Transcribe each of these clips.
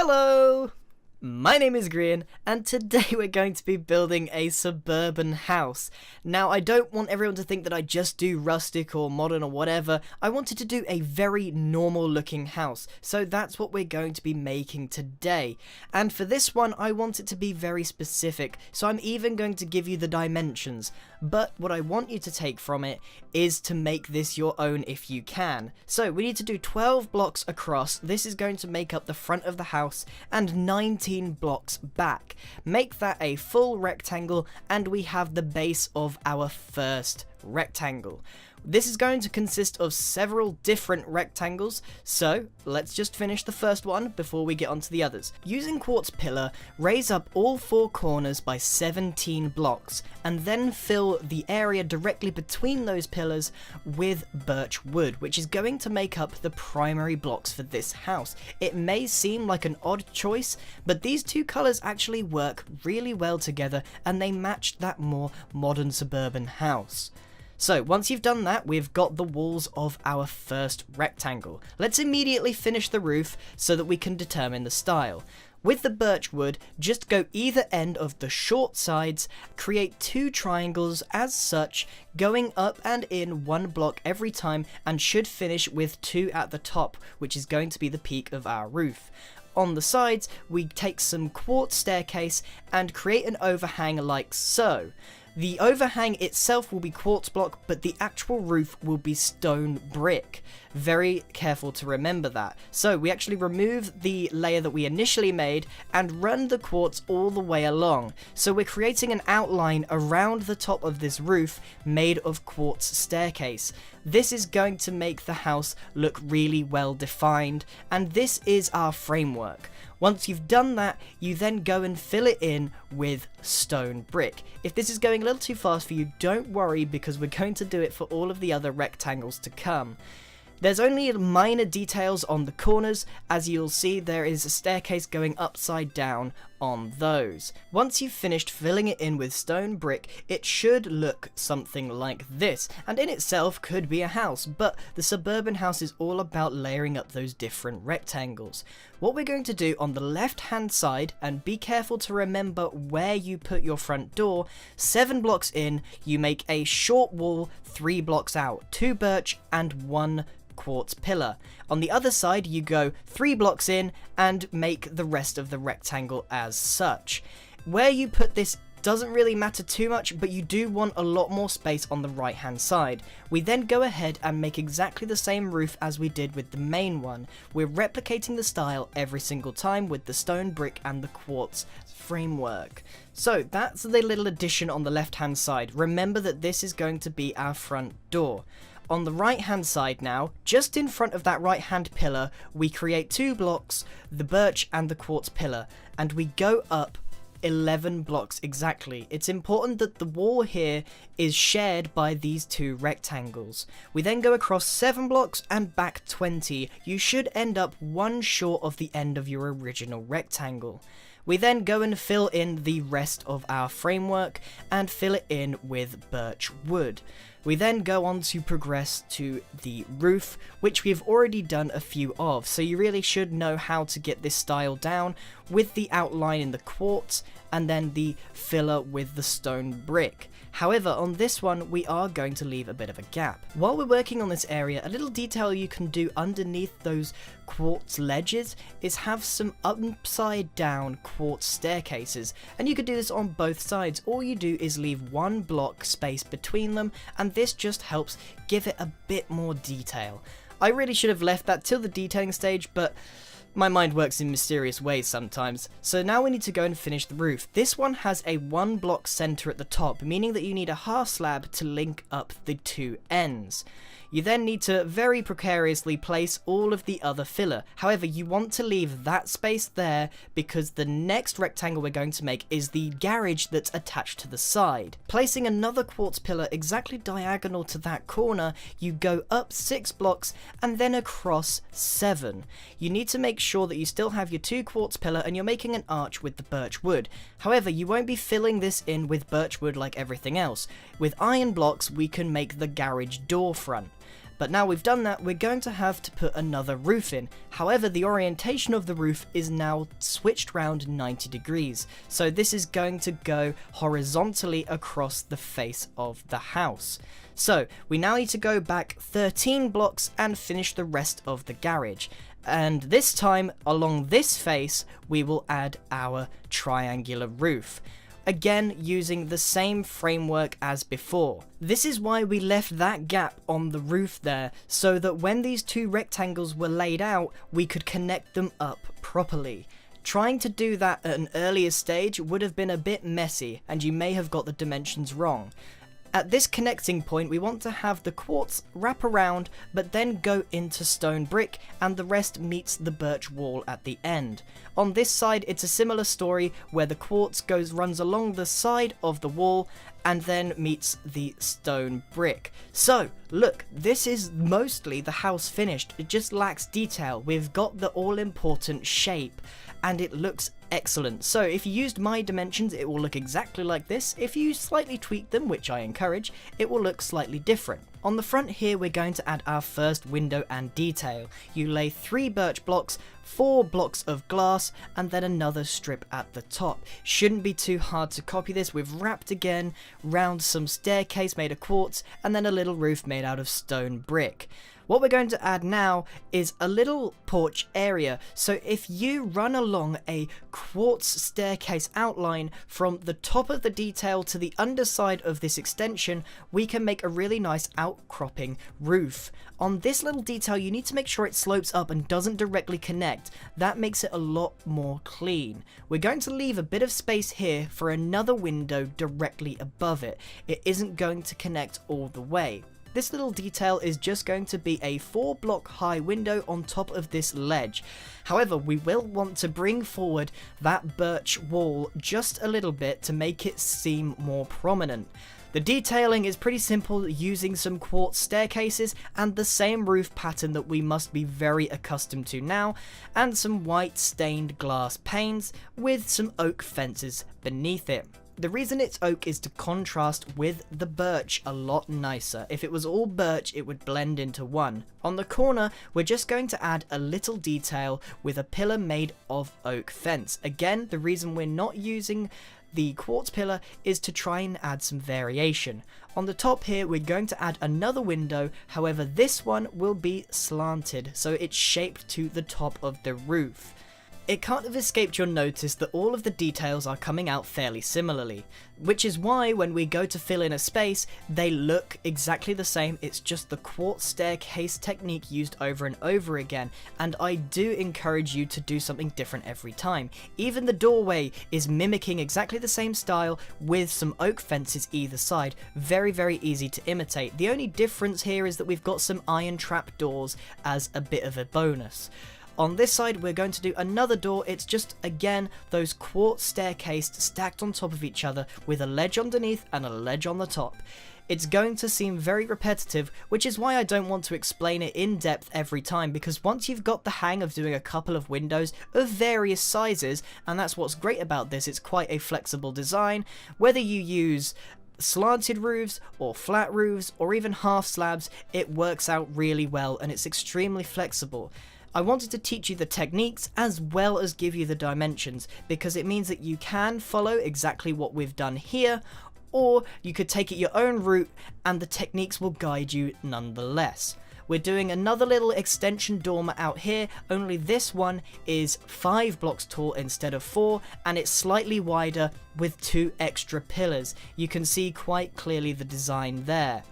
Hello! My name is Grian, and today we're going to be building a suburban house. Now, I don't want everyone to think that I just do rustic or modern or whatever. I wanted to do a very normal looking house, so that's what we're going to be making today. And for this one, I want it to be very specific, so I'm even going to give you the dimensions. But what I want you to take from it is to make this your own if you can. So we need to do 12 blocks across. This is going to make up the front of the house, and 19 blocks back. Make that a full rectangle, and we have the base of our first rectangle. This is going to consist of several different rectangles, so let's just finish the first one before we get onto the others. Using quartz pillar, raise up all 4 corners by 17 blocks, and then fill the area directly between those pillars with birch wood, which is going to make up the primary blocks for this house. It may seem like an odd choice, but these two colours actually work really well together, and they match that more modern suburban house. So once you've done that, we've got the walls of our first rectangle. Let's immediately finish the roof so that we can determine the style. With the birch wood, just go either end of the short sides, create 2 triangles as such, going up and in 1 block every time, and should finish with 2 at the top, which is going to be the peak of our roof. On the sides, we take some quartz staircase and create an overhang like so. The overhang itself will be quartz block, but the actual roof will be stone brick. Very careful to remember that. So we actually remove the layer that we initially made and run the quartz all the way along. So we're creating an outline around the top of this roof made of quartz staircase. This is going to make the house look really well defined, and this is our framework. Once you've done that, you then go and fill it in with stone brick. If this is going a little too fast for you, don't worry, because we're going to do it for all of the other rectangles to come. There's only minor details on the corners. As you'll see, there is a staircase going upside down on those. Once you've finished filling it in with stone brick, it should look something like this, and in itself could be a house, but the suburban house is all about layering up those different rectangles. What we're going to do on the left hand side, and be careful to remember where you put your front door, 7 blocks in, you make a short wall 3 blocks out, 2 birch and 1 quartz pillar. On the other side, you go 3 blocks in and make the rest of the rectangle as such. Where you put this doesn't really matter too much, but you do want a lot more space on the right hand side. We then go ahead and make exactly the same roof as we did with the main one. We're replicating the style every single time with the stone brick and the quartz framework. So that's the little addition on the left hand side. Remember that this is going to be our front door. On the right hand side now, just in front of that right hand pillar, we create 2 blocks, the birch and the quartz pillar, and we go up 11 blocks exactly. It's important that the wall here is shared by these 2 rectangles. We then go across 7 blocks and back 20. You should end up 1 short of the end of your original rectangle. We then go and fill in the rest of our framework and fill it in with birch wood. We then go on to progress to the roof, which we've already done a few of, so you really should know how to get this style down with the outline in the quartz and then the filler with the stone brick. However, on this one, we are going to leave a bit of a gap. While we're working on this area, a little detail you can do underneath those quartz ledges is have some upside down quartz staircases, and you could do this on both sides. All you do is leave 1 block space between them, and this just helps give it a bit more detail. I really should have left that till the detailing stage, but my mind works in mysterious ways sometimes. So now we need to go and finish the roof. This one has a 1 block center at the top, meaning that you need a half slab to link up the 2 ends. You then need to very precariously place all of the other filler. However, you want to leave that space there because the next rectangle we're going to make is the garage that's attached to the side. Placing another quartz pillar exactly diagonal to that corner, you go up 6 blocks and then across 7. You need to make sure that you still have your 2 quartz pillar and you're making an arch with the birch wood. However, you won't be filling this in with birch wood like everything else. With iron blocks, we can make the garage door front. But now we've done that, we're going to have to put another roof in. However, the orientation of the roof is now switched round 90 degrees. So this is going to go horizontally across the face of the house. So we now need to go back 13 blocks and finish the rest of the garage. And this time, along this face, we will add our triangular roof. Again, using the same framework as before. This is why we left that gap on the roof there, so that when these two rectangles were laid out, we could connect them up properly. Trying to do that at an earlier stage would have been a bit messy, and you may have got the dimensions wrong. At this connecting point, we want to have the quartz wrap around, but then go into stone brick, and the rest meets the birch wall at the end. On this side, it's a similar story where the quartz runs along the side of the wall, and then meets the stone brick. So, look, this is mostly the house finished. It just lacks detail. We've got the all-important shape, and it looks excellent. So if you used my dimensions, it will look exactly like this. If you slightly tweak them, which I encourage, it will look slightly different. On the front here, we're going to add our first window and detail. You lay 3 birch blocks, 4 blocks of glass, and then another strip at the top. Shouldn't be too hard to copy this. We've wrapped again round some staircase made of quartz, and then a little roof made out of stone brick. What we're going to add now is a little porch area. So if you run along a quartz staircase outline from the top of the detail to the underside of this extension, we can make a really nice outcropping roof. On this little detail, you need to make sure it slopes up and doesn't directly connect. That makes it a lot more clean. We're going to leave a bit of space here for another window directly above it. It isn't going to connect all the way. This little detail is just going to be a 4-block high window on top of this ledge. However, we will want to bring forward that birch wall just a little bit to make it seem more prominent. The detailing is pretty simple, using some quartz staircases and the same roof pattern that we must be very accustomed to now, and some white stained glass panes with some oak fences beneath it. The reason it's oak is to contrast with the birch a lot nicer. If it was all birch, it would blend into one. On the corner, we're just going to add a little detail with a pillar made of oak fence. Again, the reason we're not using the quartz pillar is to try and add some variation. On the top here, we're going to add another window, however this one will be slanted, so it's shaped to the top of the roof. It can't have escaped your notice that all of the details are coming out fairly similarly, which is why when we go to fill in a space, they look exactly the same. It's just the quartz staircase technique used over and over again, and I do encourage you to do something different every time. Even the doorway is mimicking exactly the same style with some oak fences either side. Very, very easy to imitate. The only difference here is that we've got some iron trap doors as a bit of a bonus. On this side, we're going to do another door. It's just, again, those quartz staircases stacked on top of each other with a ledge underneath and a ledge on the top. It's going to seem very repetitive, which is why I don't want to explain it in depth every time, because once you've got the hang of doing a couple of windows of various sizes, and that's what's great about this, it's quite a flexible design, whether you use slanted roofs or flat roofs or even half slabs, it works out really well and it's extremely flexible. I wanted to teach you the techniques as well as give you the dimensions, because it means that you can follow exactly what we've done here, or you could take it your own route and the techniques will guide you nonetheless. We're doing another little extension dormer out here, only this one is 5 blocks tall instead of 4, and it's slightly wider with 2 extra pillars. You can see quite clearly the design there.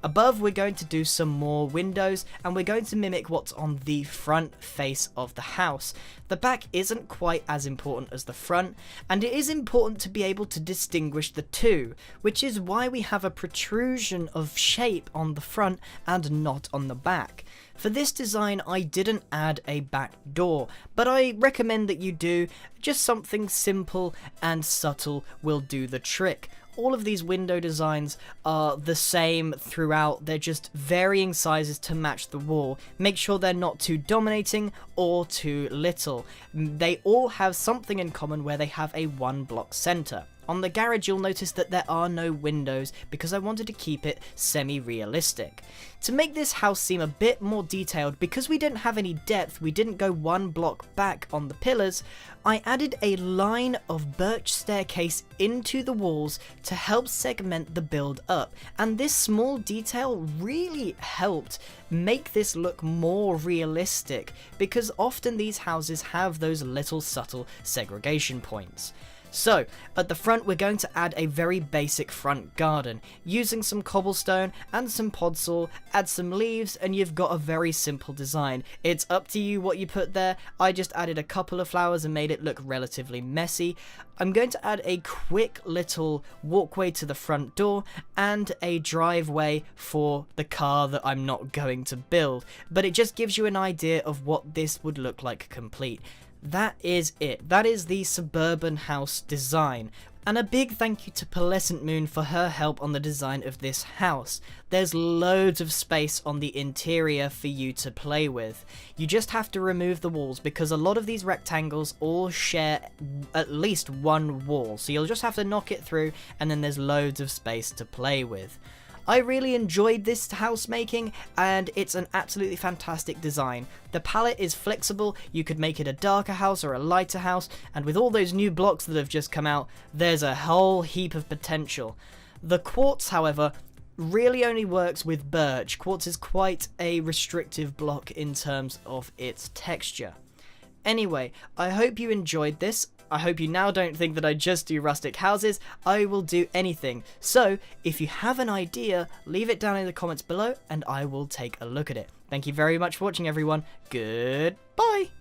Above, we're going to do some more windows, and we're going to mimic what's on the front face of the house. The back isn't quite as important as the front, and it is important to be able to distinguish the two, which is why we have a protrusion of shape on the front and not on the back. For this design, I didn't add a back door, but I recommend that you do. Just something simple and subtle will do the trick. All of these window designs are the same throughout, they're just varying sizes to match the wall. Make sure they're not too dominating or too little. They all have something in common where they have a 1 block center. On the garage you'll notice that there are no windows because I wanted to keep it semi-realistic. To make this house seem a bit more detailed, because we didn't have any depth, we didn't go one block back on the pillars, I added a line of birch staircase into the walls to help segment the build up, and this small detail really helped make this look more realistic, because often these houses have those little subtle segregation points. So, at the front we're going to add a very basic front garden, using some cobblestone and some podzol, add some leaves, and you've got a very simple design. It's up to you what you put there. I just added a couple of flowers and made it look relatively messy. I'm going to add a quick little walkway to the front door and a driveway for the car that I'm not going to build, but it just gives you an idea of what this would look like complete. That is it. That is the suburban house design. And a big thank you to Pearlescent Moon for her help on the design of this house. There's loads of space on the interior for you to play with. You just have to remove the walls because a lot of these rectangles all share at least one wall. So you'll just have to knock it through and then there's loads of space to play with. I really enjoyed this house making, and it's an absolutely fantastic design. The palette is flexible, you could make it a darker house or a lighter house, and with all those new blocks that have just come out, there's a whole heap of potential. The quartz, however, really only works with birch. Quartz is quite a restrictive block in terms of its texture. Anyway, I hope you enjoyed this. I hope you now don't think that I just do rustic houses. I will do anything. So, if you have an idea, leave it down in the comments below and I will take a look at it. Thank you very much for watching, everyone. Goodbye!